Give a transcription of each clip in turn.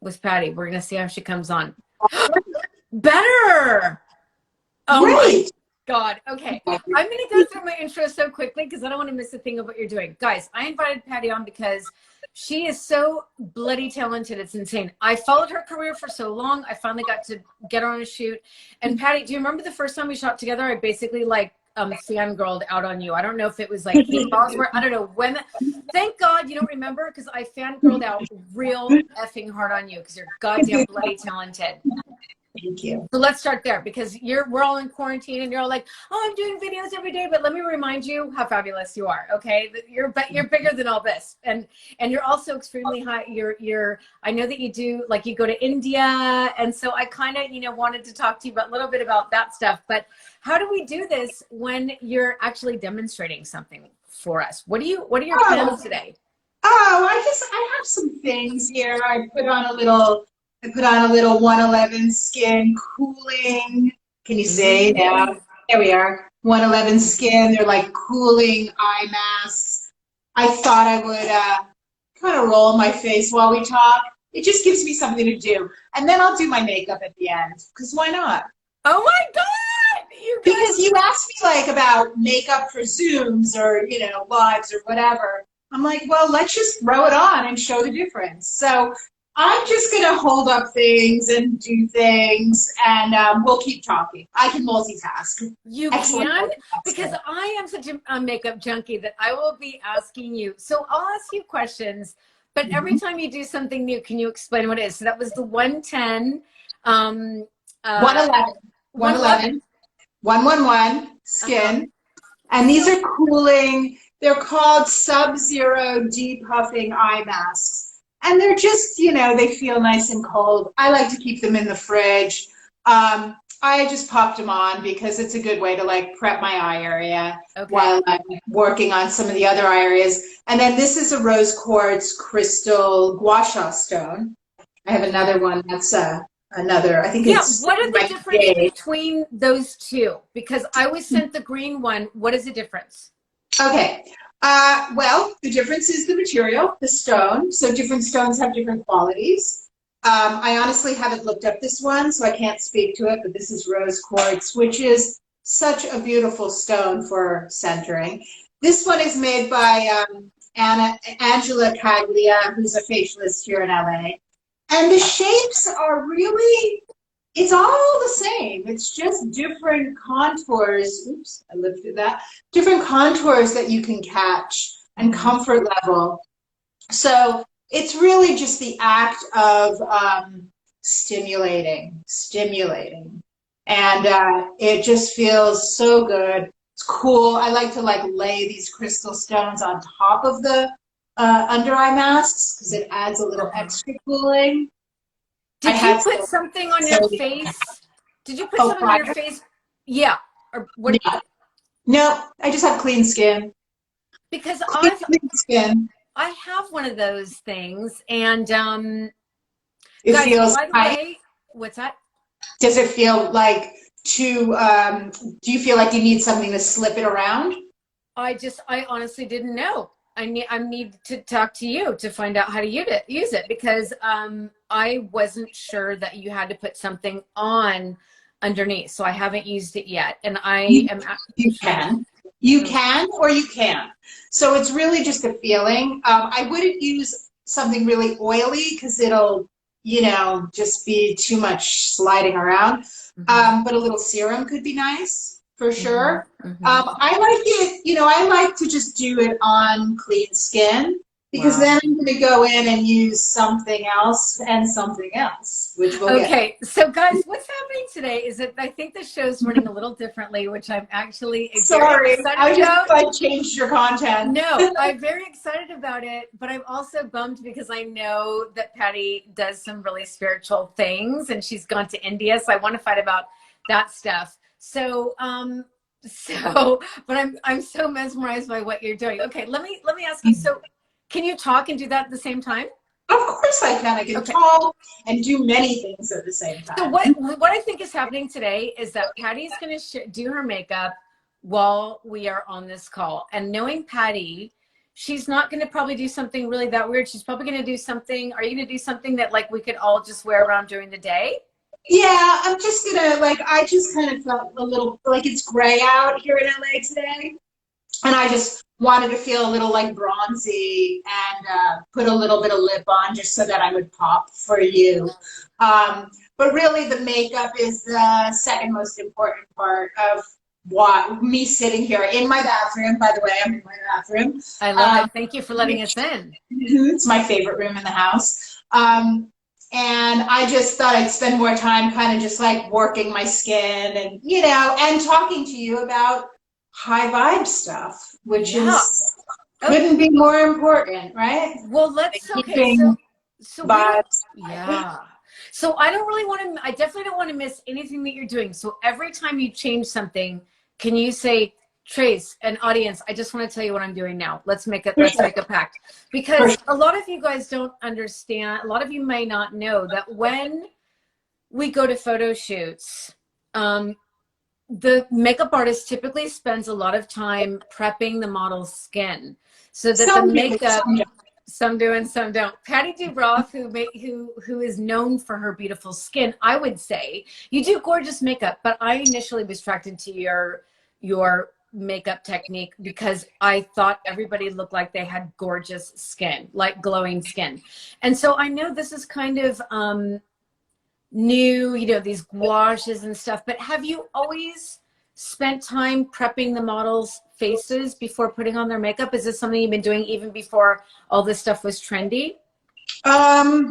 with Patty. We're gonna see how she comes on. Better. Oh Great. my God. Okay. I'm going to go through my intro so quickly because I don't want to miss a thing of what you're doing. Guys, I invited Patty on because she is so bloody talented. It's insane. I followed her career for so long. I finally got to get her on a shoot. And Patty, do you remember the first time we shot together? I basically like fangirled out on you. I don't know if it was like hate balls were, I don't know when. Thank God you don't remember because I fangirled out real effing hard on you because you're goddamn bloody talented. Thank you. So let's start there because we're all in quarantine and you're all like, oh, I'm doing videos every day. But let me remind you how fabulous you are. Okay. You're bigger than all this. And you're also extremely high. I know that you do, like you go to India. And so I kind of, wanted to talk to you about a little bit about that stuff, but how do we do this when you're actually demonstrating something for us? What are your plans today? Oh, I have some things here. I put on a little 111 skin cooling. Can you see now? There we are. 111 skin. They're like cooling eye masks. I thought I would kind of roll my face while we talk. It just gives me something to do. And then I'll do my makeup at the end. Because why not? Oh my God! Because you asked me like about makeup for Zooms or, lives or whatever. I'm like, well, let's just throw it on and show the difference. So I'm just going to hold up things and do things, and we'll keep talking. I can multitask. You can? Because I am such a makeup junkie that I will be asking you. So I'll ask you questions, but every time you do something new, can you explain what it is? So that was the 110. 111. 111. 111 skin. And these are cooling. They're called Sub-Zero Depuffing eye masks. And they're just, they feel nice and cold. I like to keep them in the fridge. I just popped them on because it's a good way to like prep my eye area while I'm working on some of the other eye areas. And then this is a rose quartz crystal guasha stone. I have another one that's another, I think it's... What are the difference between those two? Because I was sent the green one. What is the difference? Okay. Well, the difference is the material, the stone. So different stones have different qualities. I honestly haven't looked up this one, so I can't speak to it, but this is rose quartz, which is such a beautiful stone for centering. This one is made by Angela Caglia, who's a facialist here in LA. And the shapes are really, it's all the same. It's just different contours. Oops, I lifted that. Different contours that you can catch and comfort level. So it's really just the act of stimulating. And it just feels so good. It's cool. I like to like lay these crystal stones on top of the under eye masks because it adds a little extra cooling. Did you put something on your face? Did you put something on your face? Yeah. Or what? No, I just have clean skin. Because clean skin. I have one of those things, and it guys, feels by the way, what's that? Does it feel like do you feel like you need something to slip it around? I honestly didn't know. I need to talk to you to find out how to use it because I wasn't sure that you had to put something on underneath, so I haven't used it yet. And you can or you can't. So it's really just a feeling. I wouldn't use something really oily because it'll just be too much sliding around. But a little serum could be nice. For sure. I like it, I like to just do it on clean skin because then I'm going to go in and use something else and something else, which we'll get. So guys, what's happening today is that I think the show's running a little differently, which I'm actually sorry. I just changed your content. No, I'm very excited about it, but I'm also bummed because I know that Patty does some really spiritual things and she's gone to India, so I want to fight about that stuff. So, but I'm so mesmerized by what you're doing. Okay, let me ask you. So, can you talk and do that at the same time? Of course I can. I can talk and do many things at the same time. So what I think is happening today is that Patty's going to do her makeup while we are on this call. And knowing Patty, she's not going to probably do something really that weird. She's probably going to do something. Are you going to do something that like we could all just wear around during the day? Yeah, I'm just gonna like I just kind of felt a little like it's gray out here in LA today, and I just wanted to feel a little like bronzy and put a little bit of lip on just so that I would pop for you. But really, the makeup is the second most important part of what me sitting here in my bathroom. By the way, I'm in my bathroom. I love it. Thank you for letting us in. It's my favorite room in the house. And I just thought I'd spend more time kind of just like working my skin and, you know, and talking to you about high vibe stuff, which is couldn't be more important, right? Well, let's, okay, so yeah. So I don't really want to, I definitely don't want to miss anything that you're doing. So every time you change something, can you say, Trace, an audience, I just want to tell you what I'm doing now. Let's make a pact. Because a lot of you guys don't understand, a lot of you may not know that when we go to photo shoots, the makeup artist typically spends a lot of time prepping the model's skin so that the makeup, some do and some don't. Patty Dubroff, who is known for her beautiful skin, I would say, you do gorgeous makeup, but I initially was attracted to your makeup technique because I thought everybody looked like they had gorgeous skin, like glowing skin. And so I know this is kind of new, you know, these gouaches and stuff, but have you always spent time prepping the models' faces before putting on their makeup? Is this something you've been doing even before all this stuff was trendy?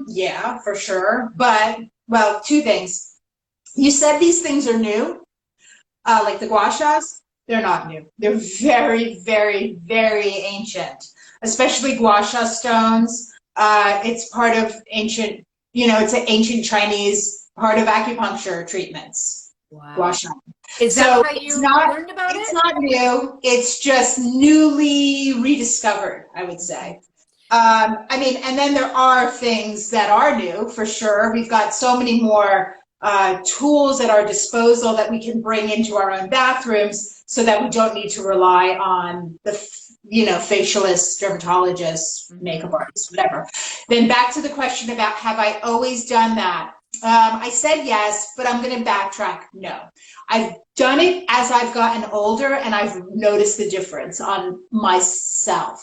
Yeah, for sure. But, well, two things. You said these things are new, like the guashas. They're not new. They're very, very, very ancient, especially guasha stones. It's part of ancient, you know, it's an ancient Chinese part of acupuncture treatments. Wow. Guasha. Is that how you learned about it? It's not new. It's just newly rediscovered, I would say. I mean, and then there are things that are new for sure. We've got so many more tools at our disposal that we can bring into our own bathrooms so that we don't need to rely on the, you know, facialists, dermatologists, makeup artists, whatever. Then back to the question about have I always done that? I said yes, but I'm going to backtrack. No, I've done it as I've gotten older and I've noticed the difference on myself.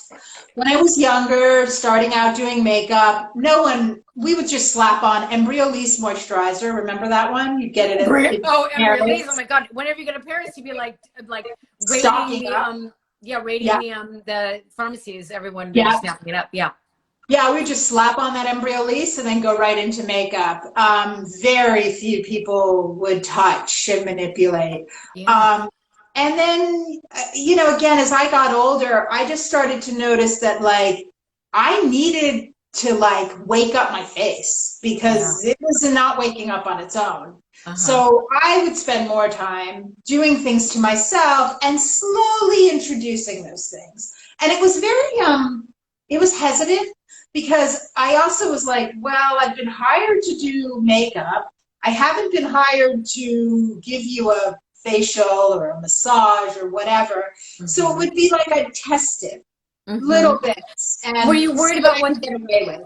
When I was younger, starting out doing makeup, we would just slap on Embryolisse moisturizer. Remember that one? You'd get it at Embryolisse. Oh my God. Whenever you go to Paris, you'd be like rating the pharmacies, everyone snapping it up. Yeah. Yeah, we just slap on that Embryolisse and then go right into makeup. Very few people would touch and manipulate. Yeah. And then, you know, again, as I got older, I just started to notice that, like, I needed to, like, wake up my face because it was not waking up on its own. So I would spend more time doing things to myself and slowly introducing those things. And it was very, it was hesitant. Because I also was like, well, I've been hired to do makeup. I haven't been hired to give you a facial or a massage or whatever. So it would be like I'd test it little bits. And were you worried about what get away with?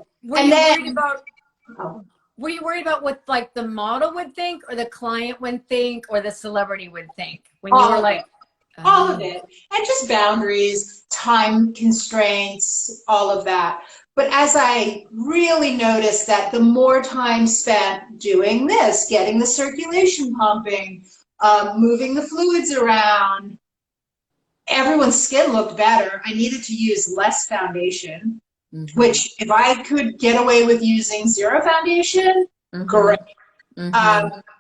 Were you worried about what like the model would think or the client would think or the celebrity would think when you were like all of it, and just boundaries, time constraints, all of that. But as I really noticed that the more time spent doing this, getting the circulation pumping, moving the fluids around, everyone's skin looked better. I needed to use less foundation, which if I could get away with using zero foundation, great.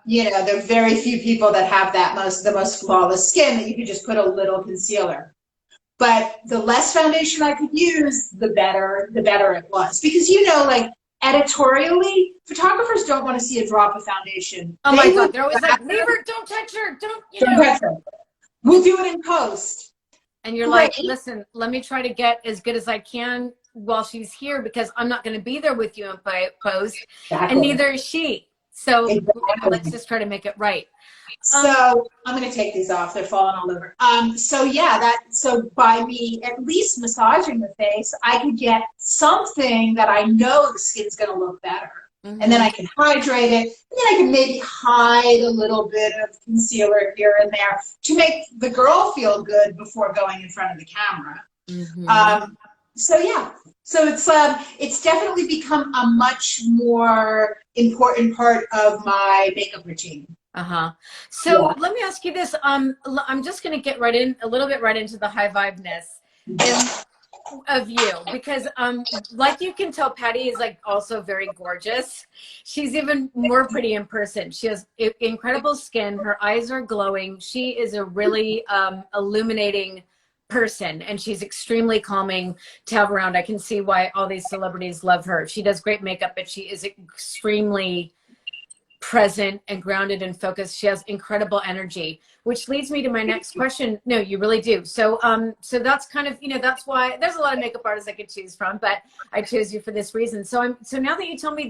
You know, there are very few people that have the most flawless skin that you could just put a little concealer. But the less foundation I could use, the better it was. Because, you know, like editorially, photographers don't want to see a drop of foundation. Oh my God, they're always like, leave her, don't touch her, don't touch her. We'll do it in post. And you're like, listen, let me try to get as good as I can while she's here because I'm not going to be there with you in post. And neither is she. So Exactly. let's just try to make it right. So I'm going to take these off. They're falling all over. So yeah, so by me at least massaging the face, I could get something that I know the skin's going to look better. Mm-hmm. And then I can hydrate it. And then I can maybe hide a little bit of concealer here and there to make the girl feel good before going in front of the camera. Mm-hmm. So yeah, so it's definitely become a much more important part of my makeup routine. Uh-huh. So Yeah. let me ask you this. I'm just going to get right in a little bit right into the high vibeness of you, because like you can tell, Patty is like also very gorgeous. She's even more pretty in person. She has incredible skin. Her eyes are glowing. She is a really illuminating person, and she's extremely calming to have around. I can see why all these celebrities love her. She does great makeup, but she is extremely present and grounded and focused. She has incredible energy, which leads me to my next question. No, you really do. So so that's kind of, that's why there's a lot of makeup artists I could choose from, but I chose you for this reason. So now that you tell me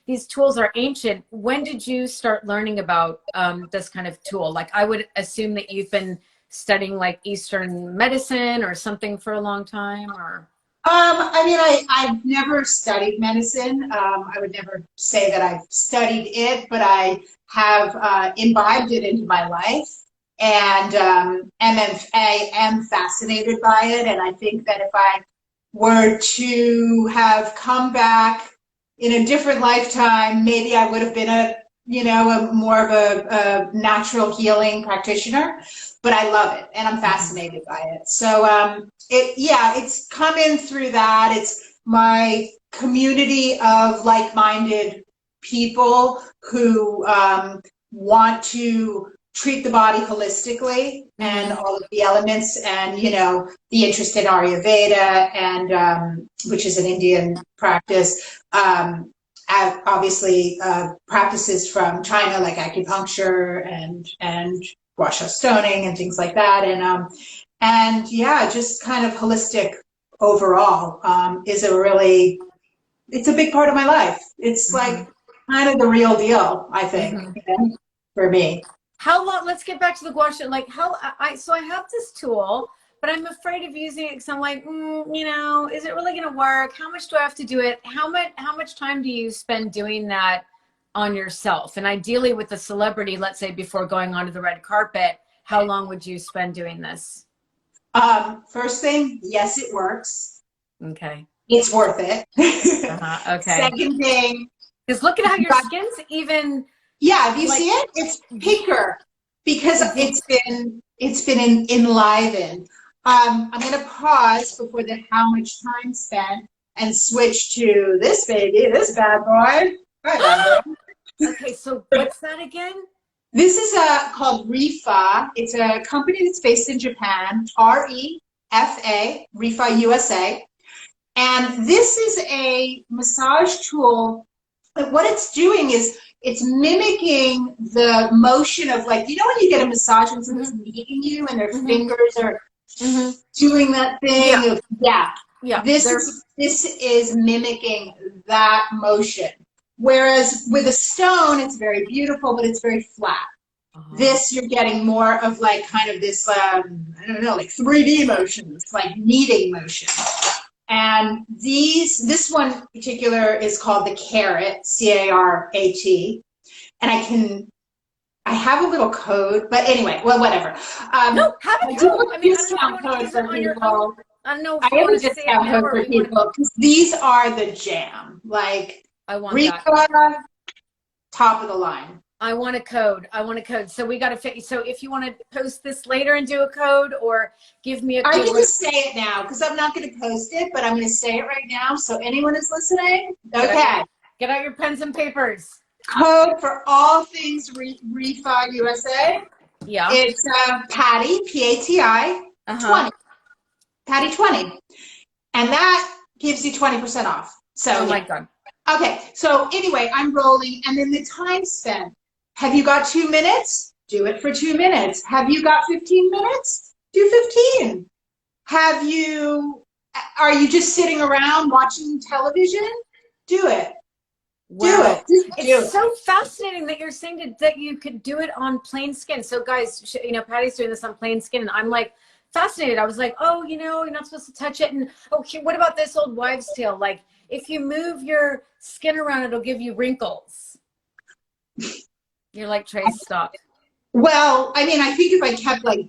these tools are ancient, when did you start learning about this kind of tool? Like, I would assume that you've been studying like Eastern medicine or something for a long time, or I mean, I've never studied medicine. I would never say that I've studied it, but I have imbibed it into my life, and I am fascinated by it. And I think that if I were to have come back in a different lifetime, maybe I would have been a more of a natural healing practitioner. But I love it, and I'm fascinated by it. So it's come in through that. It's my community of like-minded people who want to treat the body holistically and all of the elements, and the interest in Ayurveda, and which is an Indian practice. Obviously, practices from China like acupuncture and guasha stoning and things like that, and yeah, just kind of holistic overall is it's a big part of my life. It's like kind of the real deal, I think, for me. how long? Let's get back to the guasha. Like, so I have this tool, but I'm afraid of using it because I'm like, is it really going to work? How much do I have to do it? How much time do you spend doing that on yourself? And ideally with a celebrity, let's say before going onto the red carpet, how long would you spend doing this? First thing, yes, it works. Okay. It's worth it. Okay. Second thing, because look at how your skin's even. Yeah, do you see it? It's pinker because it's been enlivened. I'm going to pause before the how much time spent and switch to this baby, this bad boy. Okay, so what's that again? This is called Rifa. It's a company that's based in Japan, REFA, Rifa USA. And this is a massage tool. What it's doing is it's mimicking the motion of, like, when you get a massage and someone's kneading you and their fingers are doing that thing. Yeah. This is mimicking that motion. Whereas with a stone, it's very beautiful, but it's very flat. This, you're getting more of like kind of this, I don't know, like 3D motions, like kneading motion. And this one in particular is called the Carat, C-A-R-A-T. And I have a little code, but anyway, well, whatever. No, have a code. I mean, discount code for people. I don't know if I you have a want to say it discount now code or for you want people because these are the jam. Like, I want Rifa, top of the line. I want a code. So we got to fit. So if you want to post this later and do a code, or give me a code. I can just say it now because I'm not going to post it, but I'm going to say it right now. So anyone is listening, okay. Get out your pens and papers. Code for all things Rifa USA. Yeah. It's Patty, P-A-T-I, 20. Patty 20. And that gives you 20% off. So, oh my God. Okay. So anyway, I'm rolling. And then the time spent. Have you got 2 minutes? Do it for 2 minutes. Have you got 15 minutes? Do 15. Are you just sitting around watching television? Do it. Do Wow. it. Just do It's it. so fascinating that you're saying that you could do it on plain skin. So guys, you know, Patty's doing this on plain skin, and I'm like fascinated. I was like, oh, you know, you're not supposed to touch it. And okay, what about this old wives' tale? Like, if you move your skin around, it'll give you wrinkles. You're like, Trace, stop. Well, I mean, I think if I kept like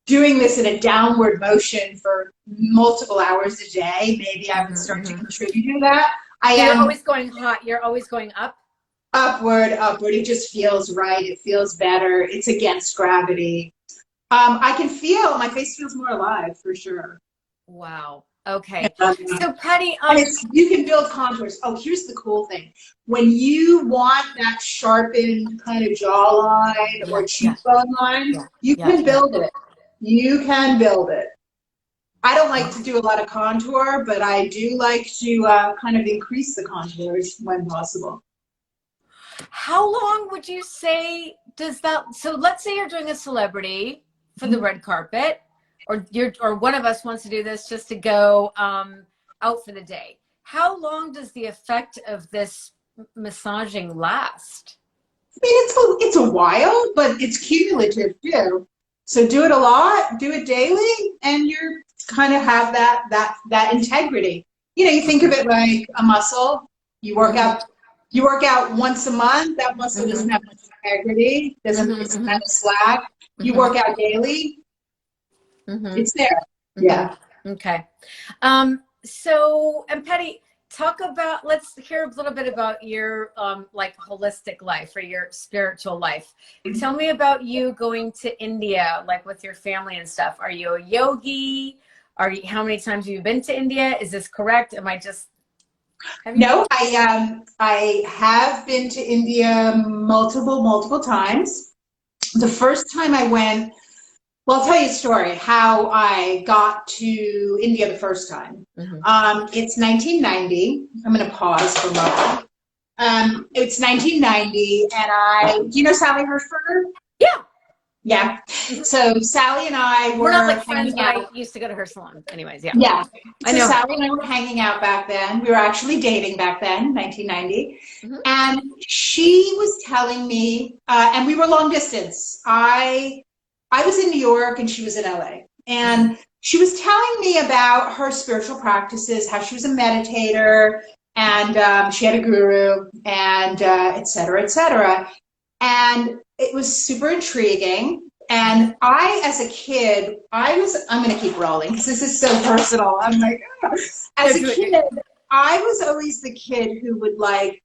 doing this in a downward motion for multiple hours a day, maybe I would start to contribute to that. I So you're am always going hot. You're always going up. upward, upward. It just feels right. It feels better. It's against gravity. I can feel my face feels more alive for sure. Wow. Okay. And So Patty, it's, you can build contours. Oh, here's the cool thing. When you want that sharpened kind of jawline or cheekbone line, you can build it. You can build it. I don't like to do a lot of contour, but I do like to kind of increase the contours when possible. how long would you say does that, so let's say you're doing a celebrity for the red carpet, or one of us wants to do this just to go out for the day. How long does the effect of this massaging last? I mean, it's a while, but it's cumulative too. So do it a lot, do it daily, and you're kind of have that integrity. You know, you think of it like a muscle. You work out once a month. That muscle doesn't have much integrity. It's kind of slack. You work out daily. It's there. Yeah. Okay. So, and Patty, talk about, let's hear a little bit about your like holistic life or your spiritual life. Tell me about you going to India, like with your family and stuff. Are you a yogi? How many times have you been to India? Is this correct? Am I just No, I have been to India multiple times. The first time I went, well, I'll tell you a story how I got to India the first time. It's 1990. I'm going to pause for a moment. It's 1990, and do you know Sally Hershberger? Yeah. Yeah. So Sally and I were We're not like friends, hanging but out. I used to go to her salon. Anyways, yeah. Yeah. I So know. Sally and I were hanging out back then. We were actually dating back then, 1990. And she was telling me, and we were long distance. I was in New York and she was in LA. And she was telling me about her spiritual practices, how she was a meditator, and she had a guru, and et cetera, et cetera. And it was super intriguing. And I, as a kid, I'm going to keep rolling because this is so personal. I'm like, oh. As a kid, I was always the kid who would like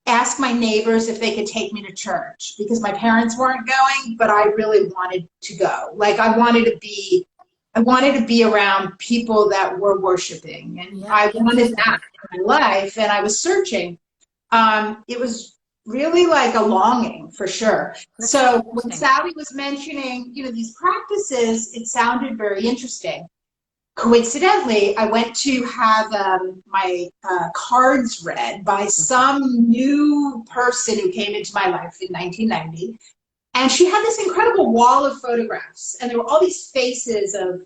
ask my neighbors if they could take me to church because my parents weren't going, but I really wanted to go. Like I wanted to be around people that were worshiping, and I wanted that in my life, and I was searching. It was really like a longing for sure. So when Sally was mentioning, you know, these practices, it sounded very interesting. Coincidentally, I went to have my cards read by some new person who came into my life in 1990. And she had this incredible wall of photographs. And there were all these faces of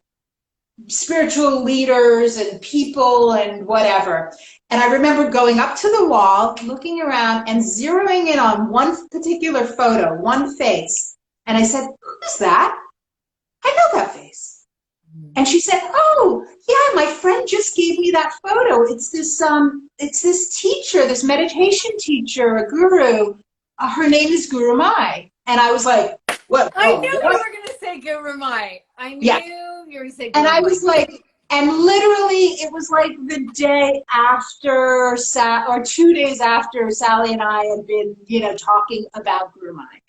spiritual leaders and people and whatever. And I remember going up to the wall, looking around and zeroing in on one particular photo, one face. And I said, who's that? I know that face. And she said, oh, yeah, my friend just gave me that photo. It's this teacher, this meditation teacher, a guru. Her name is Guru Mai. And I was like, what? I knew you were going to say Guru Mai. I knew you were going to say Guru Mai. And I was like, and literally it was like the day after, or 2 days after Sally and I had been, you know, talking about Guru Mai.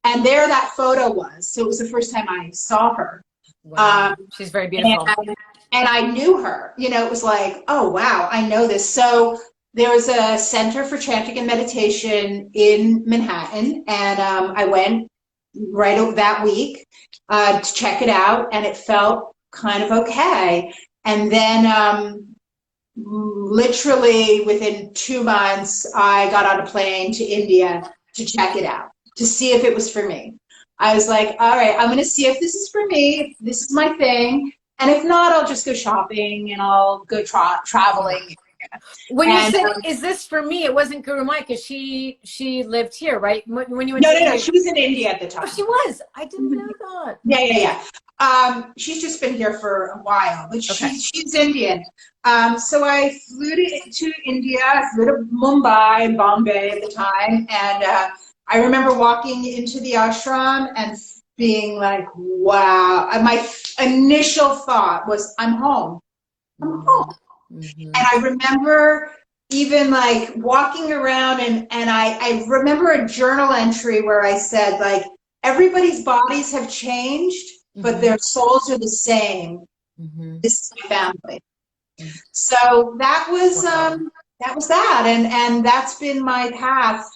And there that photo was. So it was the first time I saw her. Wow. She's very beautiful. And I knew her. You know, it was like, oh, wow, I know this. So there was a center for chanting and meditation in Manhattan. And I went right that week to check it out. And it felt kind of okay. And then literally within 2 months, I got on a plane to India to check it out, to see if it was for me. I was like, all right, I'm going to see if this is for me. This is my thing. And if not, I'll just go shopping and I'll go traveling. When you And said, is this for me? It wasn't Guru Mai because she lived here, right? When you went no, to no, no. India. She was in India at the Oh, time. she was. I didn't know that. Yeah, yeah, yeah. She's just been here for a while, but Okay. she's Indian. So I flew to India. I flew to Mumbai, Bombay at the time, and I remember walking into the ashram and being like, "Wow!" And my initial thought was, "I'm home. I'm home." Mm-hmm. And I remember even like walking around and I remember a journal entry where I said like everybody's bodies have changed, but their souls are the same. This is my family. So that was that. And that's been my path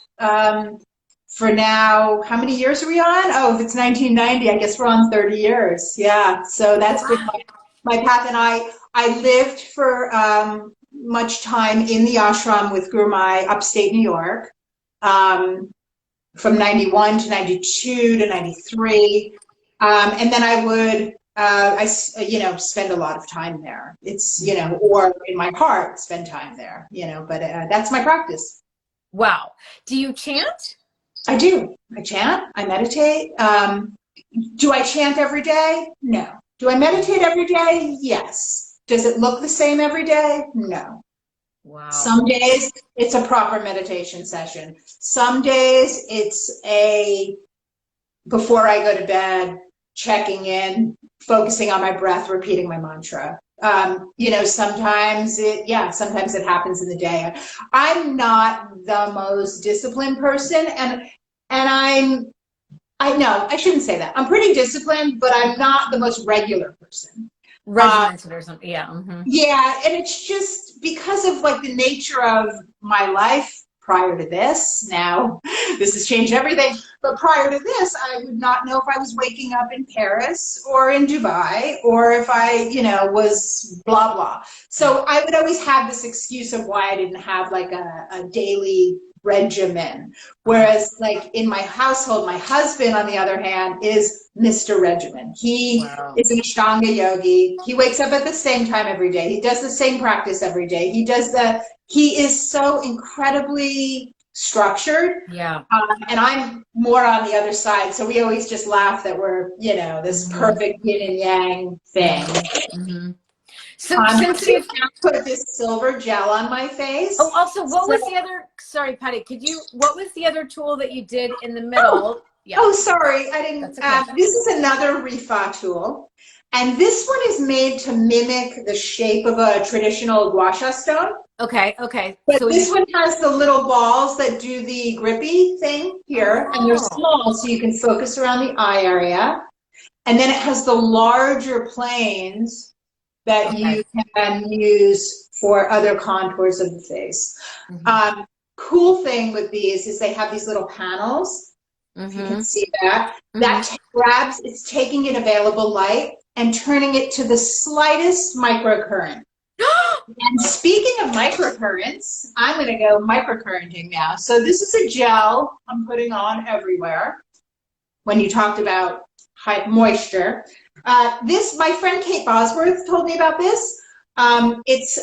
for now. How many years are we on? Oh, if it's 1990, I guess we're on 30 years. Yeah. So that's been my path. And I lived for much time in the ashram with Guru Mai, upstate New York, from 91 to 92 to 93. And then I would, spend a lot of time there. It's, or in my heart, spend time there, but that's my practice. Wow. Do you chant? I do. I chant. I meditate. Do I chant every day? No. Do I meditate every day? Yes. Does it look the same every day? No. Wow. Some days it's a proper meditation session. Some days it's before I go to bed, checking in, focusing on my breath, repeating my mantra. Sometimes it happens in the day. I'm not the most disciplined person, and I shouldn't say that. I'm pretty disciplined, but I'm not the most regular person. Regimented or something. Yeah. Mm-hmm. Yeah, and it's just because of like the nature of my life prior to this. Now, this has changed everything. But prior to this, I would not know if I was waking up in Paris or in Dubai or if I, was blah, blah. So I would always have this excuse of why I didn't have like a daily regimen. Whereas like in my household, my husband, on the other hand, is Mr. Regimen. He is an Ashtanga yogi. He wakes up at the same time every day. He does the same practice every day. He is so incredibly structured. Yeah. And I'm more on the other side. So we always just laugh that we're, this perfect yin and yang thing. Mm-hmm. So since you've put this silver gel on my face. Oh, also, what was the other, sorry, Patty, what was the other tool that you did in the middle? Yeah. Oh, sorry, I didn't. Okay. This is another Rifa tool. And this one is made to mimic the shape of a traditional guasha stone. Okay, okay. But so this one has the little balls that do the grippy thing here, and they're small, so you can focus around the eye area. And then it has the larger planes that you can use for other contours of the face. Cool thing with these is they have these little panels. If you can see that. That grabs, it's taking in available light and turning it to the slightest microcurrent. And speaking of microcurrents, I'm going to go microcurrenting now. So this is a gel I'm putting on everywhere. When you talked about moisture. My friend Kate Bosworth told me about this. It's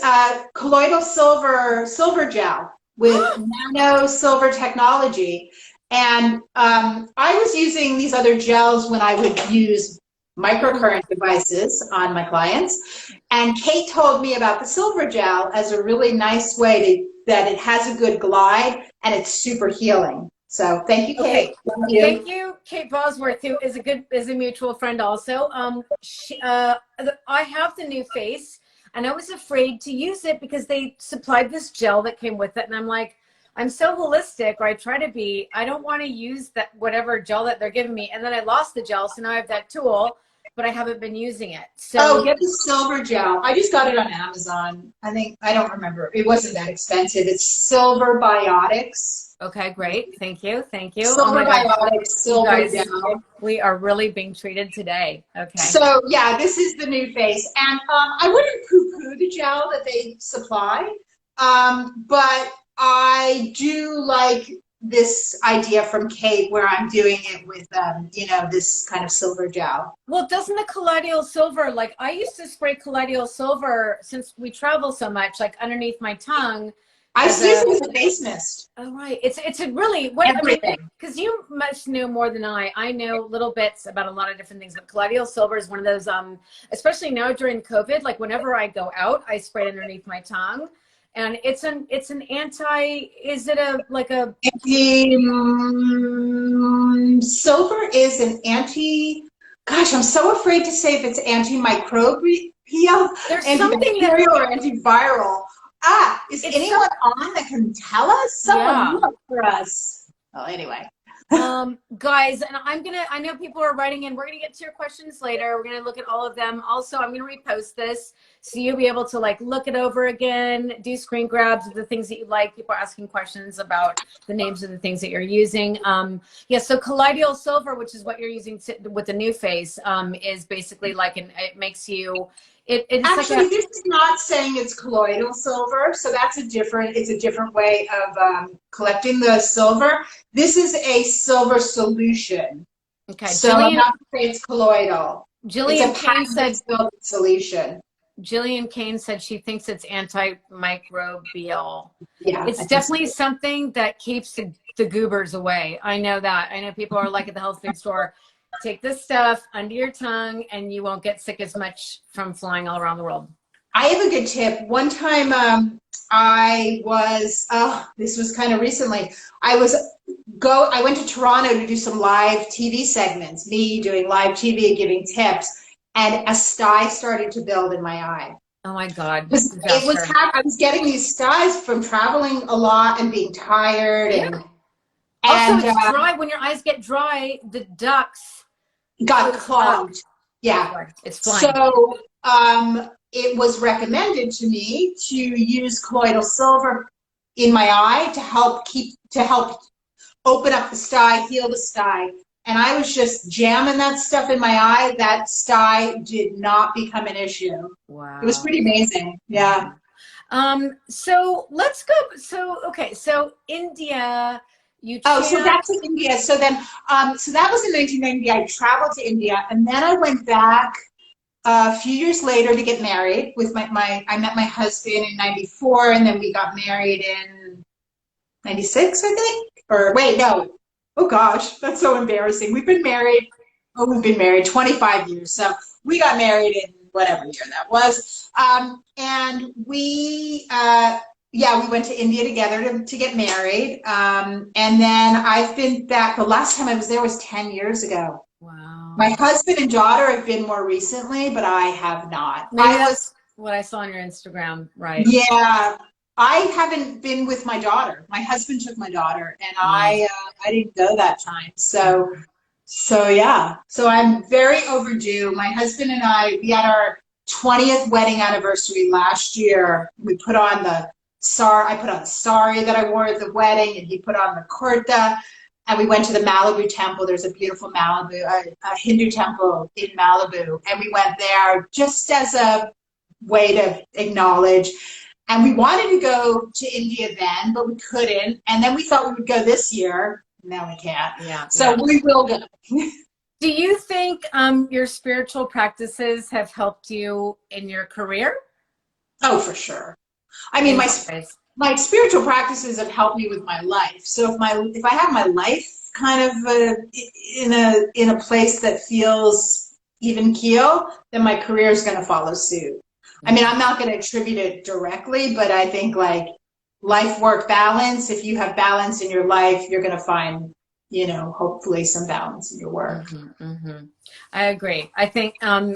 colloidal silver gel with nano silver technology. And I was using these other gels when I would use microcurrent devices on my clients. And Kate told me about the silver gel as a really nice way that it has a good glide and it's super healing. So thank you, Kate. Okay. Thank you, Kate Bosworth, who is a mutual friend also. I have the new face, and I was afraid to use it because they supplied this gel that came with it, and I'm like, I'm so holistic, or I try to be. I don't want to use that whatever gel that they're giving me, and then I lost the gel, so now I have that tool, but I haven't been using it. So get the silver gel. I just got it on Amazon. I don't remember. It wasn't that expensive. It's Silver Biotics. Okay, great. Thank you. Thank you. Silver Biotics, silver gel. We are really being treated today. Okay. So yeah, this is the new face, and I wouldn't poo-poo the gel that they supply, but I do like this idea from Kate where I'm doing it with, you know, this kind of silver gel. Well, doesn't the colloidal silver, like I used to spray colloidal silver since we travel so much, like underneath my tongue. I use it with a face mist. Oh, right. It's a really, what Everything. I mean, because you must know more than I. I know little bits about a lot of different things, but colloidal silver is one of those, especially now during COVID, like whenever I go out, I spray it underneath my tongue. And it's an anti, is it a, like a? Silver is an gosh, I'm so afraid to say if it's antimicrobial, There's something antibacterial, or antiviral. Is anyone on that can tell us? Someone look for us. Oh, anyway. Guys, and I know people are writing in. We're gonna get to your questions later. We're gonna look at all of them. Also, I'm gonna repost this so you'll be able to like look it over again, do screen grabs of the things that you like. People are asking questions about the names of the things that you're using. Yeah, so colloidal silver, which is what you're using with the new face, is basically like it makes you. Actually, like this is not saying it's colloidal silver, so it's a different way of collecting the silver. This is a silver solution. Okay, so I'm not saying it's colloidal. Jillian it's a Kane said silver solution. Jillian Kane said she thinks it's antimicrobial. Yeah, it's definitely something that keeps the goobers away. I know that. I know people are like at the health food store. Take this stuff under your tongue and you won't get sick as much from flying all around the world. I have a good tip. One time this was kind of recently, I went to Toronto to do some live TV segments, me doing live TV and giving tips, and a sty started to build in my eye. Oh my God. I was getting these styes from traveling a lot and being tired. Yeah. Also, it's dry. When your eyes get dry, the ducts got clogged. Yeah. It's flying. So it was recommended to me to use colloidal silver in my eye to help open up the sty, heal the sty. And I was just jamming that stuff in my eye. That sty did not become an issue. Wow. It was pretty amazing. Yeah. So let's go. So India. So that's in India. So then, so that was in 1990. I traveled to India, and then I went back a few years later to get married with I met my husband in 94, and then we got married in 96, I think. Or wait, no. Oh gosh, that's so embarrassing. We've been married 25 years. So we got married in whatever year that was. And we went to India together to get married. And then I've been back. The last time I was there was 10 years ago. Wow. My husband and daughter have been more recently, but I have not. Maybe that's what I saw on your Instagram, right? Yeah. I haven't been with my daughter. My husband took my daughter, and I didn't go that time. So yeah. So I'm very overdue. My husband and we had our 20th wedding anniversary last year. We put on the I put on the sari that I wore at the wedding, and he put on the kurta, and we went to the Malibu temple. There's a beautiful a Hindu temple in Malibu, and we went there just as a way to acknowledge. And we wanted to go to India then, but we couldn't. And then we thought we would go this year. Now we can't. Yeah. So we will go. Do you think your spiritual practices have helped you in your career? Oh, for sure. I mean, my spiritual practices have helped me with my life. So if I have my life kind of in a place that feels even keel, then my career is going to follow suit. I mean, I'm not going to attribute it directly, but I think like life-work balance, if you have balance in your life, you're going to find, hopefully some balance in your work. Mm-hmm, mm-hmm. I agree. I think, I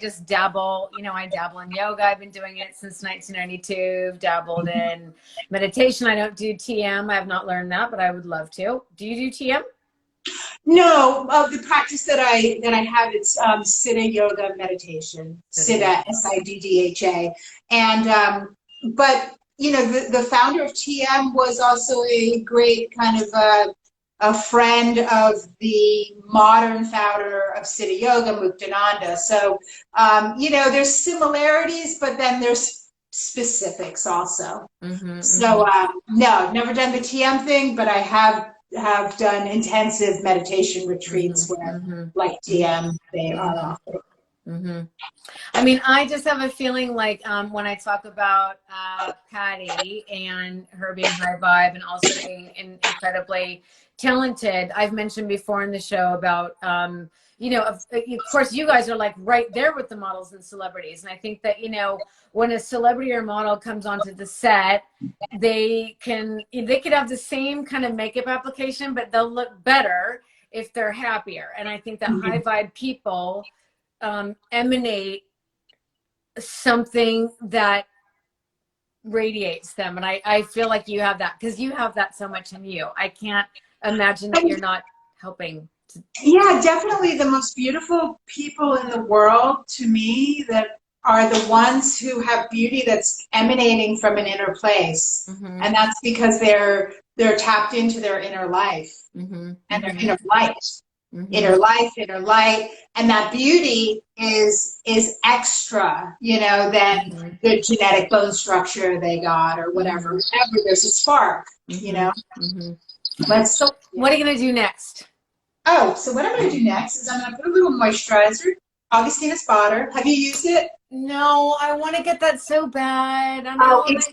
just dabble, I dabble in yoga. I've been doing it since 1992, dabbled in meditation. I don't do TM. I have not learned that, but I would love to. Do you do TM? No, the practice that I have, it's Siddha Yoga Meditation, Siddha, Siddha, and but the founder of TM was also a great kind of a friend of the modern founder of Siddha Yoga, Muktananda. So there's similarities, but then there's specifics also. Mm-hmm, So no, never done the TM thing, but I have done intensive meditation retreats where, like TM, they are offered. I mean, I just have a feeling like when I talk about Patty and her being high vibe and also being incredibly talented, I've mentioned before in the show about, you know, of course, you guys are like right there with the models and celebrities. And I think that, you know, when a celebrity or model comes onto the set, they could have the same kind of makeup application, but they'll look better if they're happier. And I think that high vibe people emanate something that radiates them, and I feel like you have that because you have that so much in you. I can't imagine that you're not helping. Yeah, definitely the most beautiful people in the world to me that are the ones who have beauty that's emanating from an inner place, and that's because they're tapped into their inner life and their inner light. Inner life, inner light, and that beauty is extra, you know, than the genetic bone structure they got or whatever. Whatever, there's a spark, you know. So, what are you gonna do next? Oh, so what I'm gonna do next is I'm gonna put a little moisturizer, Augustinus Bader. Have you used it? No, I want to get that so bad. I know, it's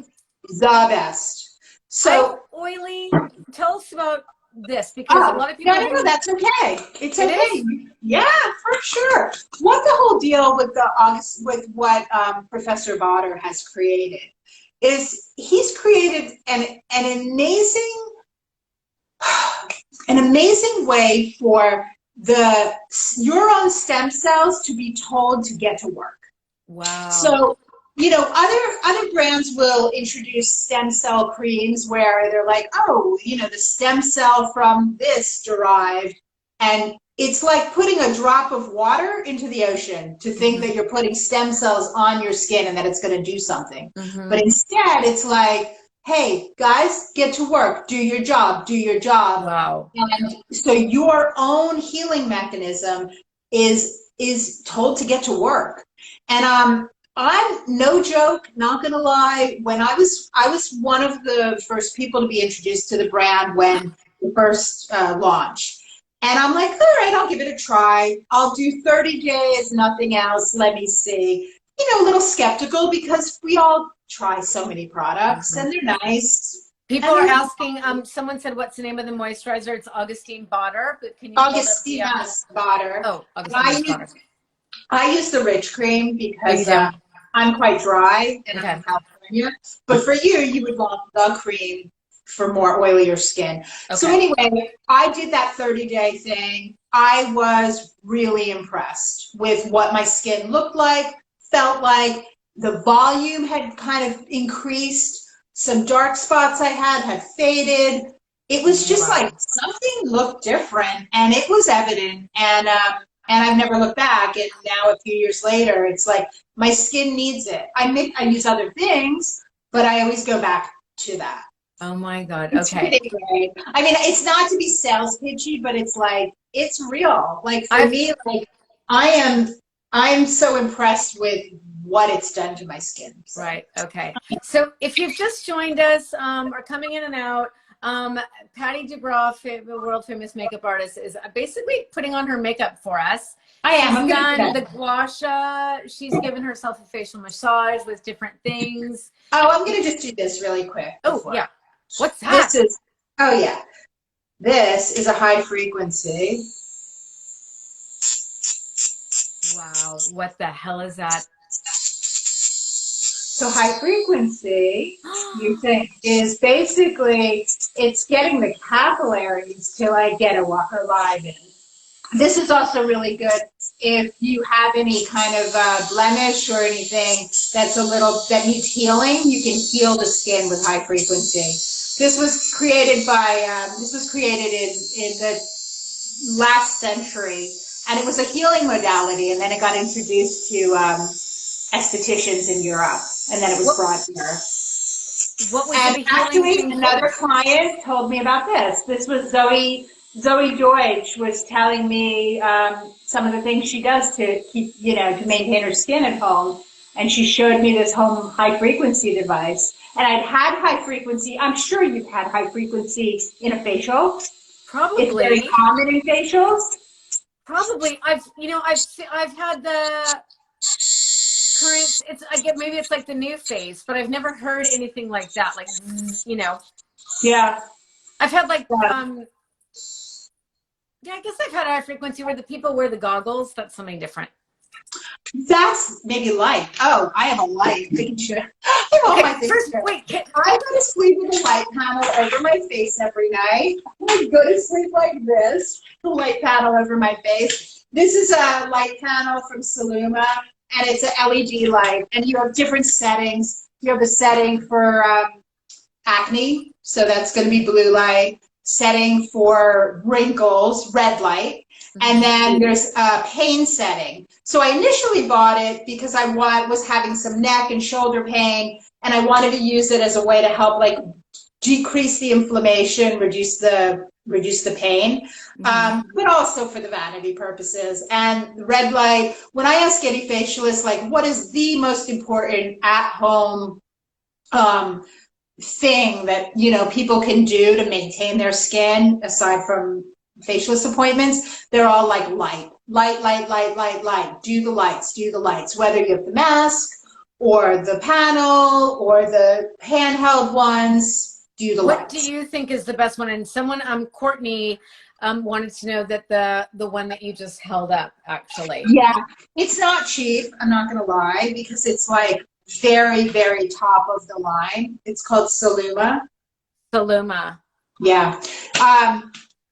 the best. So oily. Tell us about this because a lot of people. No, that's okay. It's okay. Yeah, for sure. What the whole deal with what Professor Bader has created is he's created an amazing way for your own stem cells to be told to get to work. Wow. So, you know, other brands will introduce stem cell creams where they're like, oh, you know, the stem cell from this derived, and it's like putting a drop of water into the ocean to think that you're putting stem cells on your skin and that it's going to do something. But instead, it's like, hey, guys, get to work, do your job, do your job. Wow. And so your own healing mechanism is told to get to work. And I'm no joke, not gonna lie. When I was one of the first people to be introduced to the brand when the first launch, and I'm like, all right, I'll give it a try. I'll do 30 days, nothing else. Let me see. You know, a little skeptical because we all try so many products and they're nice. People are asking. Someone said, "What's the name of the moisturizer?" It's Augustine Bader. But can you Augustinus Bader. Oh, Augustinus Bader. I use the rich cream because I'm quite dry and I'm in California. But for you, you would want the cream for more oilier skin. Okay. So anyway, I did that 30-day thing. I was really impressed with what my skin looked like, felt like. The volume had kind of increased. Some dark spots I had faded. It was just like something looked different, and it was evident. And I've never looked back. And now, a few years later, it's like my skin needs it. I use other things, but I always go back to that. Oh my God! Okay. I mean, it's not to be sales pitchy, but it's like it's real. Like for me, like I'm so impressed with what it's done to my skin. So. Right. Okay. So if you've just joined us or coming in and out, Patty Dubroff, a world famous makeup artist, is basically putting on her makeup for us. I am. She's done the guasha. She's given herself a facial massage with different things. Oh, I'm going to just do this really quick. Oh, yeah. What's that? This is a high frequency. Wow. What the hell is that? So high frequency, you think, is basically, it's getting the capillaries to like get alive in. This is also really good if you have any kind of blemish or anything that needs healing. You can heal the skin with high frequency. This was created in the last century, and it was a healing modality, and then it got introduced to estheticians in Europe, and then it was brought here. What was and actually, another client told me about this. This was Zoe Deutsch was telling me some of the things she does to keep, to maintain her skin at home. and she showed me this home high frequency device. And I'd had high frequency. I'm sure you've had high frequency in a facial. Probably. It's very common in facials. Probably. I've had the current, maybe it's like the new face, but I've never heard anything like that. Like, you know. Yeah. I've had like, yeah, I guess I've had high frequency where the people wear the goggles. That's something different. That's maybe light. Oh, I have a light. Making sure. I go to sleep with a light panel over my face every night. I go to sleep like this, the light panel over my face. This is a light panel from Saluma, and it's an LED light. And you have different settings. You have a setting for acne, so that's going to be blue light. Setting for wrinkles, red light. And then there's a pain setting. So I initially bought it because I was having some neck and shoulder pain, and I wanted to use it as a way to help like decrease the inflammation, reduce the pain, but also for the vanity purposes. And the red light, when I ask any facialist, like, what is the most important at-home thing that, you know, people can do to maintain their skin aside from facialist appointments, they're all like light, do the lights, whether you have the mask or the panel or the handheld ones, do the lights. What do you think is the best one? And someone, Courtney, wanted to know that the one that you just held up, actually. Yeah, it's not cheap, I'm not gonna lie, because it's like very, very top of the line. It's called Saluma. Saluma. Yeah.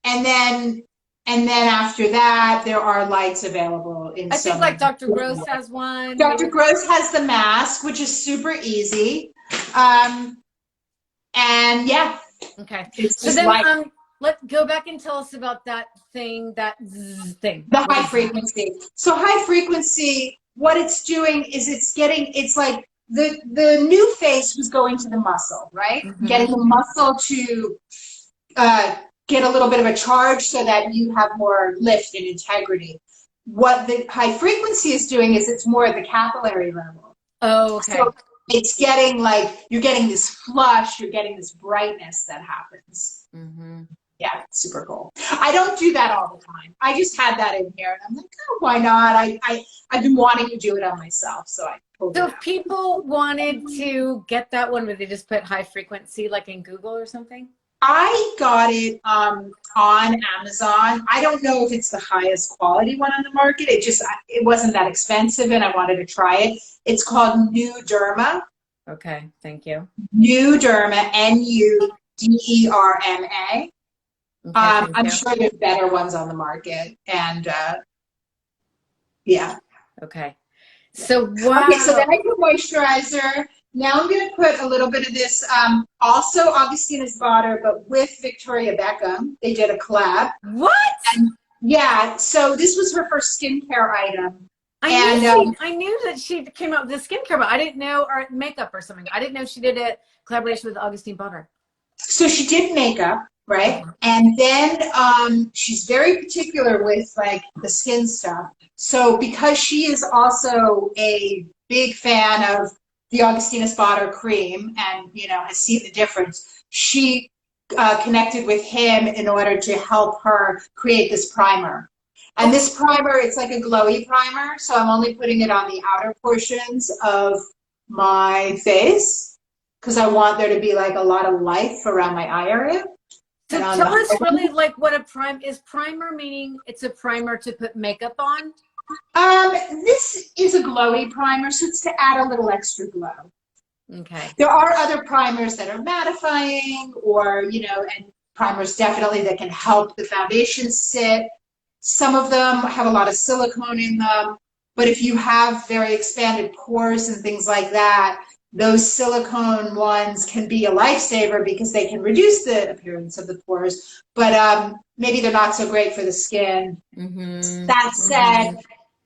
And then after that, there are lights available in I think like Dr. Gross has one. Dr. Gross has the mask, which is super easy. And yeah. Okay. So then let's go back and tell us about that thing, that zzz thing. The high frequency. So high frequency, what it's doing is it's like the new face was going to the muscle, right? Getting the muscle to get a little bit of a charge so that you have more lift and integrity. What the high frequency is doing is it's more at the capillary level. Oh, okay. So it's getting like, you're getting this flush, you're getting this brightness that happens. Yeah, it's super cool. I don't do that all the time. I just had that in here, and I'm like, oh, why not? I've been wanting to do it on myself, so I pulled it out. So if people wanted to get that one, would they just put high frequency like in Google or something? I got it on Amazon. I don't know if it's the highest quality one on the market. It wasn't that expensive, and I wanted to try it. It's called New Derma. Okay, thank you. New Derma, Nuderma. Okay, I'm sure there's better ones on the market, and yeah. Okay. So wow. Okay, so then I put moisturizer. Now I'm going to put a little bit of this, also Augustinus Bader, but with Victoria Beckham. They did a collab. What? And yeah, so this was her first skincare item. I knew that she came out with the skincare, but I didn't know, or makeup or something. I didn't know she did a collaboration with Augustinus Bader. So she did makeup, right? And then she's very particular with like the skin stuff. So because she is also a big fan of the Augustinus Bader cream and, you know, has seen the difference, she connected with him in order to help her create this primer. And this primer, it's like a glowy primer, so I'm only putting it on the outer portions of my face because I want there to be like a lot of life around my eye area. So tell us really like what a primer meaning it's a primer to put makeup on? This is a glowy primer, so it's to add a little extra glow. Okay. There are other primers that are mattifying, or, you know, and primers definitely that can help the foundation sit. Some of them have a lot of silicone in them, but if you have very expanded pores and things like that, those silicone ones can be a lifesaver because they can reduce the appearance of the pores, but maybe they're not so great for the skin. That said,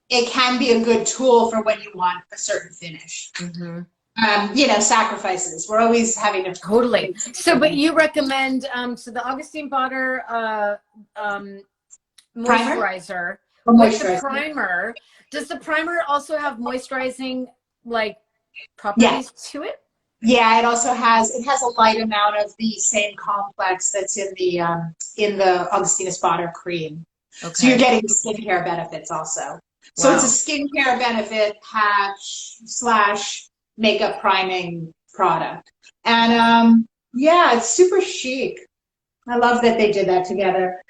it can be a good tool for when you want a certain finish. You know, sacrifices. We're always having to... Totally. So, but you recommend, so the Augustinus Bader moisturizer. With the primer, does the primer also have moisturizing like Yeah. properties to it? Yeah, it also has a light amount of the same complex that's in the Augustinus Bader cream. So you're Okay. getting the skincare benefits also. So it's a Wow. skincare benefit patch slash makeup priming product. And yeah, it's super chic. I love that they did that together.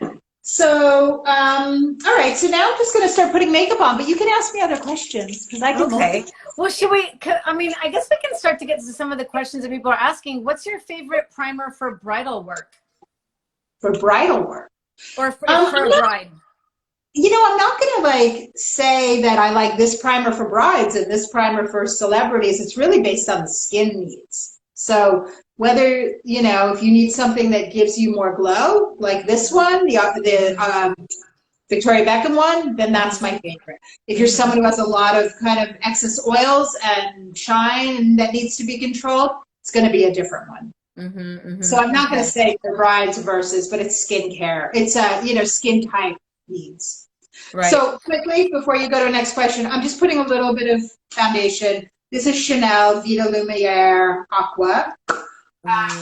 So, all right. So now I'm just going to start putting makeup on, but you can ask me other questions because I can Okay. Well, should we, I mean, I guess we can start to get to some of the questions that people are asking. What's your favorite primer for bridal work? for bridal work. Or for, I'm for a not, bride? I'm not going to like say that I like this primer for brides and this primer for celebrities. It's really based on the skin needs. So whether, if you need something that gives you more glow, like this one, the Victoria Beckham one, then that's my favorite. If you're someone who has a lot of kind of excess oils and shine and that needs to be controlled, it's going to be a different one. So I'm not going to say for brides versus, but it's skincare. It's skin type needs. Right. So quickly, before you go to the next question, I'm just putting a little bit of foundation. This is Chanel Vita Lumiere Aqua. I'm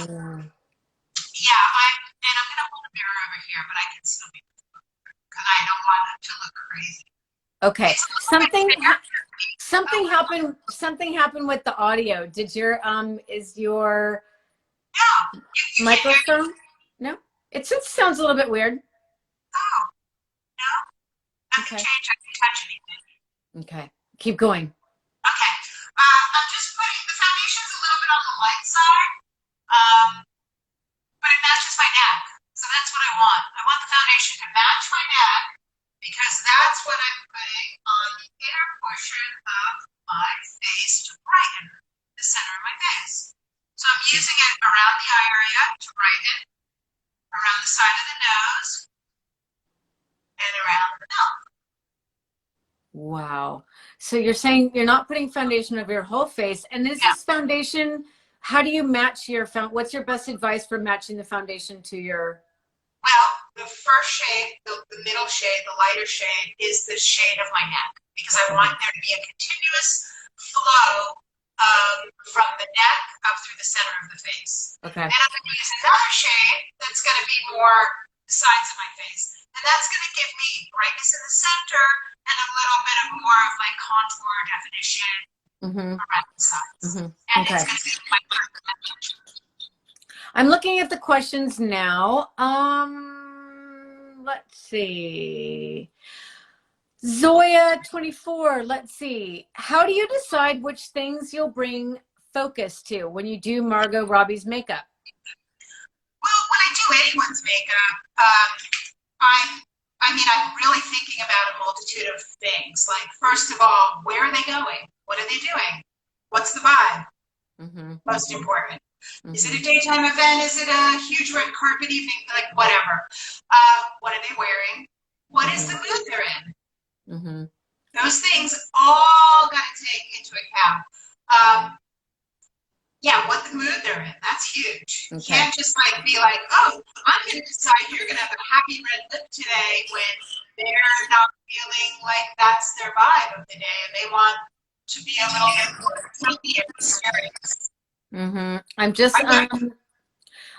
going to hold a mirror over here, but I can still be, because I don't want it to look crazy. Okay. Something happened with the audio. Is your microphone? No? It just sounds a little bit weird. Oh, no? Nothing changed. I can touch anything. Okay. Keep going. Okay. I'm just putting, the foundation's a little bit on the light side, but it matches my neck. So that's what I want. I want the foundation to match my neck because that's what I'm putting on the inner portion of my face to brighten the center of my face. So I'm using it around the eye area to brighten, around the side of the nose, and around the mouth. Wow. So you're saying you're not putting foundation over your whole face. And is this foundation, how do you match what's your best advice for matching the foundation to your? Well, the first shade, the middle shade, the lighter shade is the shade of my neck because I want there to be a continuous flow from the neck up through the center of the face. Okay. And I'm going to use another shade that's going to be more the sides of my face. And that's going to give me brightness in the center and a little bit of more of my contour definition around the sides. And it's going to be my I'm looking at the questions now. Let's see. Zoya24, let's see. How do you decide which things you'll bring focus to when you do Margot Robbie's makeup? Well, when I do anyone's makeup, I'm really thinking about a multitude of things. Like, first of all, where are they going? What are they doing? What's the vibe? Most important. Is it a daytime event? Is it a huge red carpet evening? Like, whatever. What are they wearing? What is the mood they're in? Those things all got to take into account. What the mood they're in. That's huge. You can't just be like, oh, I'm going to decide you're going to have a happy red lip today when they're not feeling like that's their vibe of the day and they want to be a little bit more happy and serious.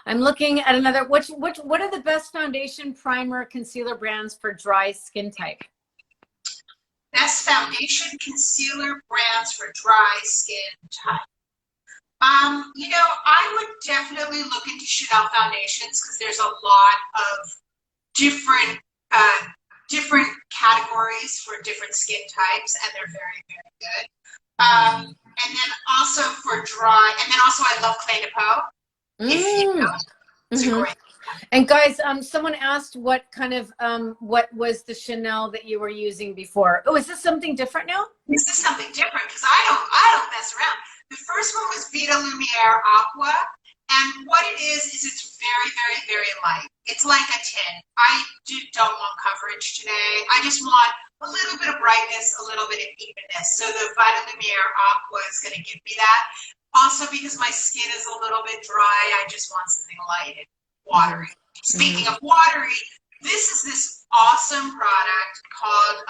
I'm looking at another. What are the best foundation, primer, concealer brands for dry skin type? Best foundation, concealer brands for dry skin type. I would definitely look into Chanel foundations because there's a lot of different categories for different skin types, and they're very, very good. And then also for dry, and then also I love Clé de Peau. It's a great. And guys, someone asked what kind of what was the Chanel that you were using before? Oh, is this something different now? This is something different because I don't mess around. The first one was Vita Lumiere Aqua, and what it is it's very, very, very light. It's like a tin. I don't want coverage today. I just want a little bit of brightness, a little bit of evenness. So the Vita Lumiere Aqua is going to give me that. Also, because my skin is a little bit dry, I just want something light and watery. Speaking of watery, this is this awesome product called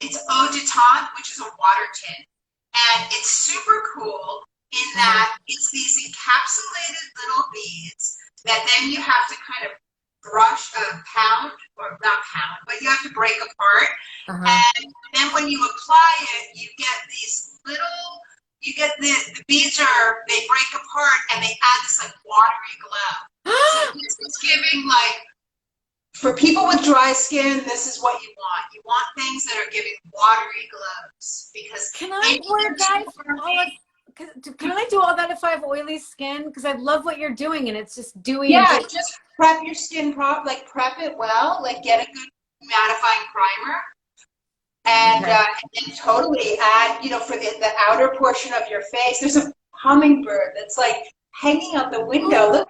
it's Eau de Tente, which is a water tint. And it's super cool in that it's these encapsulated little beads that then you have to kind of brush, pound, or not pound, but you have to break apart. And then when you apply it, you get these little, the beads they break apart and they add this like watery glow. So it's giving like, for people with dry skin, this is what you want. You want things that are giving watery glows because can I do all that if I have oily skin? Because I love what you're doing and it's just dewy. Yeah, just prep your skin prep it well, like get a good mattifying primer. And, and then totally add, you know, for the outer portion of your face, there's a hummingbird that's like hanging out the window. Look.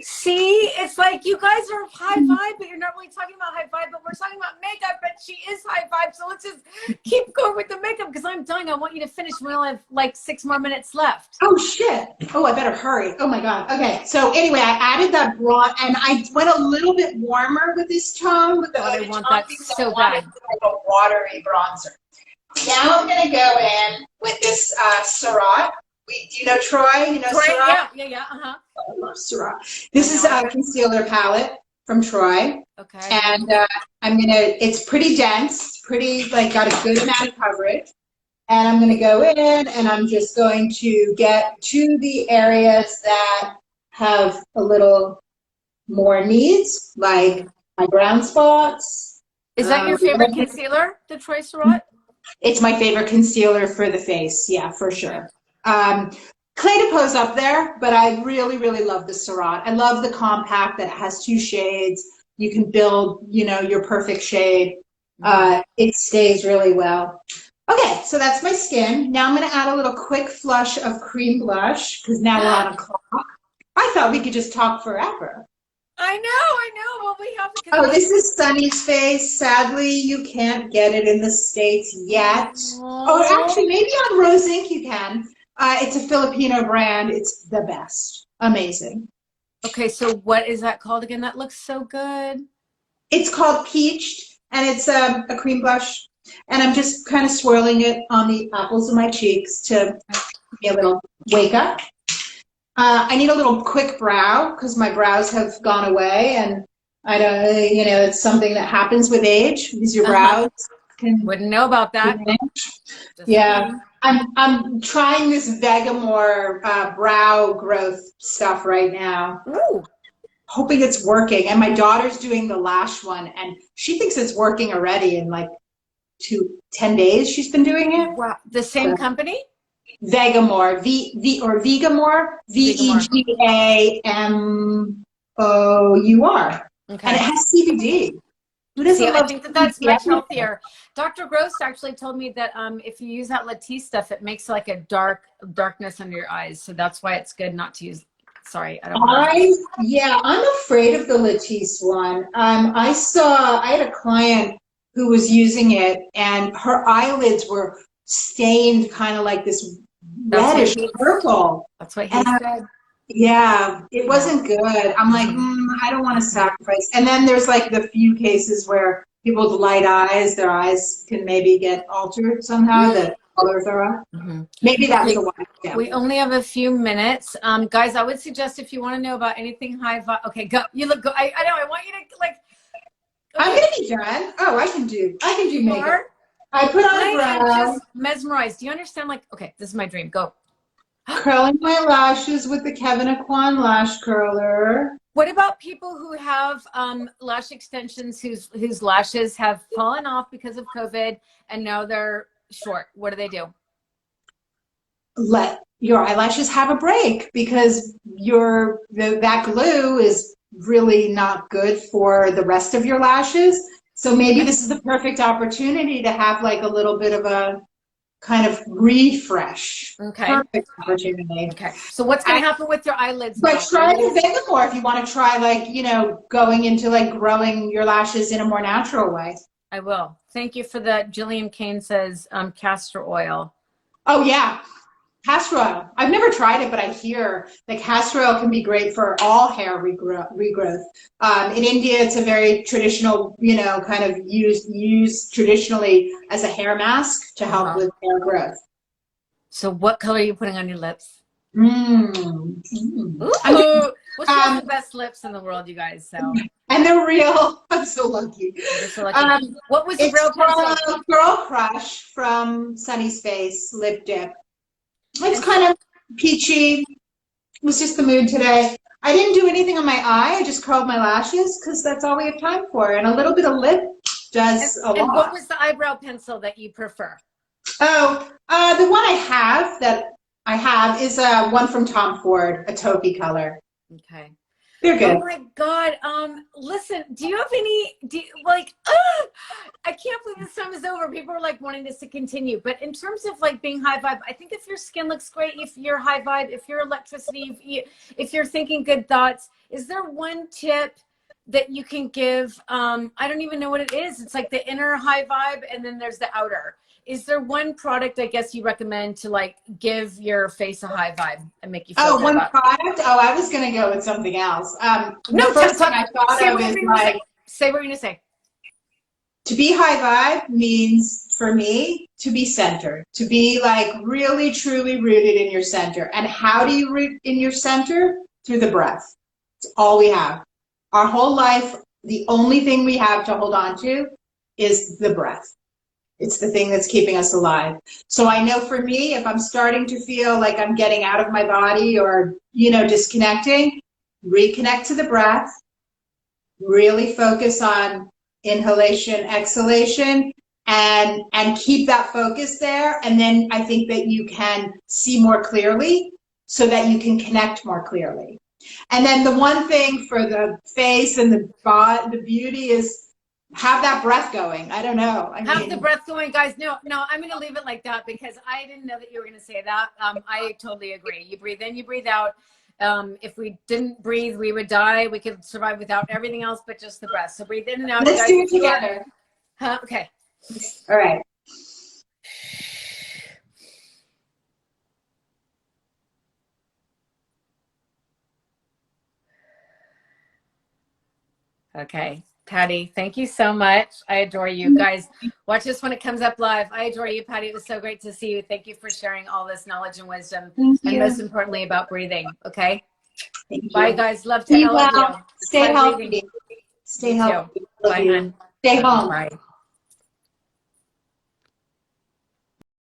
See, it's like you guys are high vibe, but you're not really talking about high vibe, but we're talking about makeup, but she is high vibe. So let's just keep going with the makeup because I'm dying. I want you to finish. We only have like 6 more minutes left. Oh, shit. Oh, I better hurry. Oh, my God. Okay. So anyway, I added that bronze, and I went a little bit warmer with this tone. With the I want that so bad. Like a watery bronzer. Now I'm going to go in with this Surratt. Do you know Troy? You know Troy? Surratt? Yeah. I love Surratt. This is a concealer palette from Troy. Okay. And it's pretty dense, pretty, like, got a good amount of coverage. And I'm gonna go in and I'm just going to get to the areas that have a little more needs, like my brown spots. Is that your favorite concealer, the Troy Surratt? It's my favorite concealer for the face, yeah, for sure. Clé de Peau's up there, but I really, really love the Surratt. I love the compact that has 2 shades. You can build, you know, your perfect shade. It stays really well. Okay, so that's my skin. Now I'm going to add a little quick flush of cream blush because now we're on a clock. I thought we could just talk forever. I know. Well, we have to. Oh, this is Sunny's face. Sadly, you can't get it in the States yet. Oh, actually, maybe on Rose Inc. you can. It's a Filipino brand. It's the best. Amazing. Okay, so what is that called again? That looks so good. It's called Peached, and it's a cream blush. And I'm just kind of swirling it on the apples of my cheeks to give me a little wake up. I need a little quick brow because my brows have gone away, and I don't, you know, it's something that happens with age because your brows wouldn't know about that. Yeah. I'm trying this Vegamore brow growth stuff right now. Ooh. Hoping it's working. And my daughter's doing the lash one, and she thinks it's working already in like 10 days she's been doing it. Wow. The same company? Vegamore, Vegamore, Vegamour. Okay. And it has CBD. I think that's much healthier. Dr. Gross actually told me that if you use that Latisse stuff, it makes like a darkness under your eyes. So that's why it's good not to use. Sorry, I don't know. Yeah, I'm afraid of the Latisse one. I had a client who was using it, and her eyelids were stained kind of like this reddish purple. That's what he said. Yeah, it wasn't good. I'm like, I don't want to sacrifice. And then there's like the few cases where people with light eyes, their eyes can maybe get altered somehow, the colors are up. Maybe that's the one. Yeah. We only have a few minutes. Guys, I would suggest if you want to know about anything high vibe, okay, go. You look good. I know, I want you to like. Okay. I'm going to be done. Oh, I can do makeup. I put on a brow. I'm just mesmerized. Do you understand? Like, okay, this is my dream. Go. Curling my lashes with the Kevin Aquan lash curler. What about people who have lash extensions whose lashes have fallen off because of COVID and now they're short? What do they do? Let your eyelashes have a break because that glue is really not good for the rest of your lashes. So maybe this is the perfect opportunity to have like a little bit of a kind of refresh. Okay. Perfect opportunity. Okay. So what's going to happen with your eyelids? But try the Vegamore if you want to try, like, you know, going into like growing your lashes in a more natural way. I will. Thank you for that. Jillian Kane says castor oil. Oh yeah. Castor oil. I've never tried it, but I hear that castor oil can be great for all hair regrowth. In India, it's a very traditional, you know, kind of used traditionally as a hair mask to help with hair growth. So what color are you putting on your lips? Mm. Ooh. Well, she has the best lips in the world, you guys. So. And they're real. I'm so lucky. You're so lucky. What was the real pencil? Girl Crush from Sunny's Face Lip Dip. It's kind of peachy. It was just the mood today. I didn't do anything on my eye. I just curled my lashes because that's all we have time for. And a little bit of lip does a lot. And what was the eyebrow pencil that you prefer? Oh, the one I have is one from Tom Ford, a taupey color. Okay. They're good. Oh my God. Listen, do you have any, I can't believe this time is over. People are like wanting this to continue, but in terms of like being high vibe, I think if your skin looks great, if you're high vibe, if you're electricity, if you're thinking good thoughts, is there one tip that you can give? I don't even know what it is. It's like the inner high vibe and then there's the outer. Is there one product, I guess, you recommend to like give your face a high vibe and make you feel good one about product? Oh, I was going to go with something else. No, the first thing I thought of is like, say what you're going to say. To be high vibe means, for me, to be centered, to be like really, truly rooted in your center. And how do you root in your center? Through the breath. It's all we have. Our whole life, the only thing we have to hold on to is the breath. It's the thing that's keeping us alive. So I know for me, if I'm starting to feel like I'm getting out of my body or, disconnecting, reconnect to the breath, really focus on inhalation, exhalation, and keep that focus there. And then I think that you can see more clearly so that you can connect more clearly. And then the one thing for the face and the beauty is have that breath going. I don't know. Have the breath going, guys. No, I'm going to leave it like that because I didn't know that you were going to say that. I totally agree. You breathe in, you breathe out. If we didn't breathe, we would die. We could survive without everything else but just the breath. So breathe in and out. Let's do it together. Okay. All right. Okay. Patty, thank you so much. I adore you. Guys, watch this when it comes up live. I adore you, Patty. It was so great to see you. Thank you for sharing all this knowledge and wisdom. Thank and you. most importantly about breathing. Okay. Thank you. Bye, guys. Love to all of you. Stay healthy. Stay healthy. Bye, hon. Stay home. Bye.